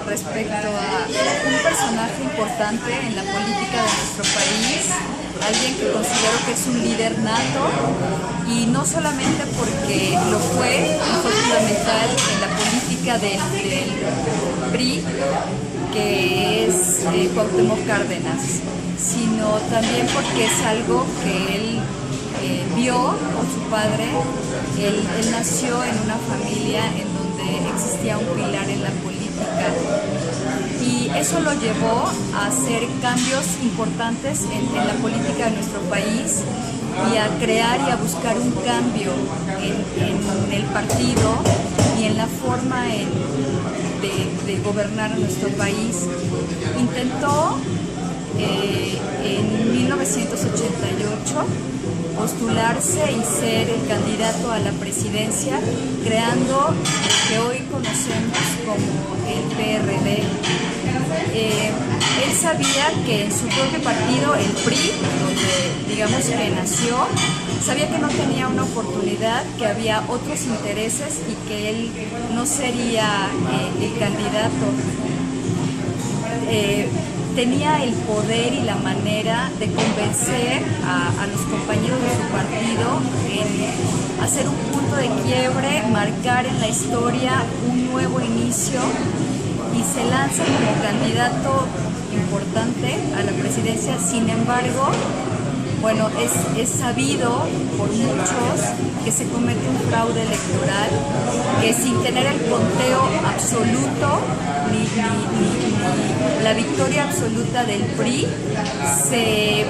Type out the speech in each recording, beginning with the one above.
respecto a un personaje importante en la política de nuestro país, alguien que considero que es un líder nato, y no solamente porque lo fue fundamental en la política del PRI, que es Cuauhtémoc Cárdenas, sino también porque es algo que él vio con su padre. Él nació en una familia en donde existía un pilar en la política, y eso lo llevó a hacer cambios importantes en la política de nuestro país y a crear y a buscar un cambio en el partido y en la forma de gobernar a nuestro país. Intentó en 1988 postularse y ser el candidato a la presidencia, creando lo que hoy conocemos como el PRD. Él sabía que en su propio partido, el PRI, donde digamos que nació, sabía que no tenía una oportunidad, que había otros intereses y que él no sería el candidato. Tenía el poder y la manera de convencer a los compañeros de su partido en hacer un punto de quiebre, marcar en la historia un nuevo inicio, y se lanza como candidato importante a la presidencia. Sin embargo, bueno, es sabido por muchos que se comete un fraude electoral, que sin tener el conteo absoluto ni la victoria absoluta del PRI, se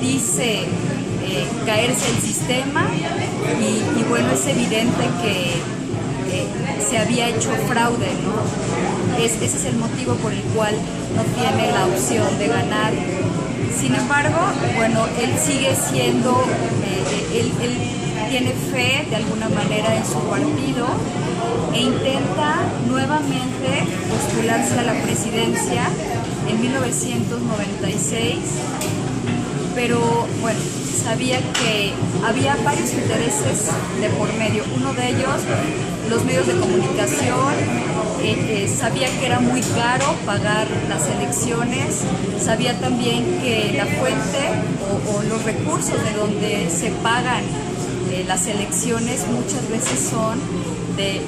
dice caerse el sistema, y bueno, es evidente que se había hecho fraude, ¿no? Ese es el motivo por el cual no tiene la opción de ganar. Sin embargo, bueno, él sigue siendo, él tiene fe de alguna manera en su partido e intenta nuevamente postularse a la presidencia en 1996, pero bueno, sabía que había varios intereses de por medio. Uno de ellos, los medios de comunicación. Sabía que era muy caro pagar las elecciones, sabía también que la fuente o los recursos de donde se pagan las elecciones muchas veces son de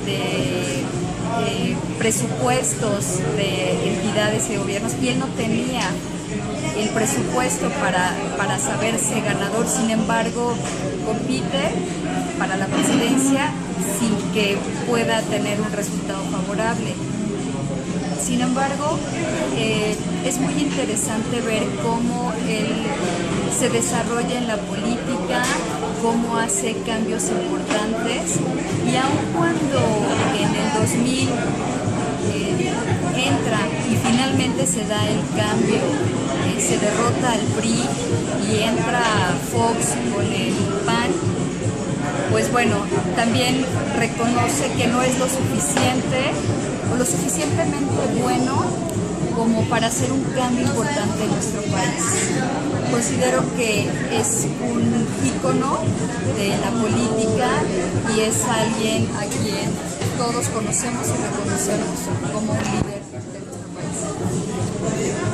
presupuestos de entidades y gobiernos, y él no tenía el presupuesto para saberse ganador. Sin embargo, compite para la presidencia sin que pueda tener un resultado favorable. Sin embargo, es muy interesante ver cómo él se desarrolla en la política, cómo hace cambios importantes, y aun cuando en el 2000 entra y finalmente se da el cambio, se derrota al PRI y entra Fox con el PAN, pues bueno, también reconoce que no es lo suficiente o lo suficientemente bueno como para hacer un cambio importante en nuestro país. Considero que es un ícono de la política y es alguien a quien todos conocemos y reconocemos como un líder de nuestro país.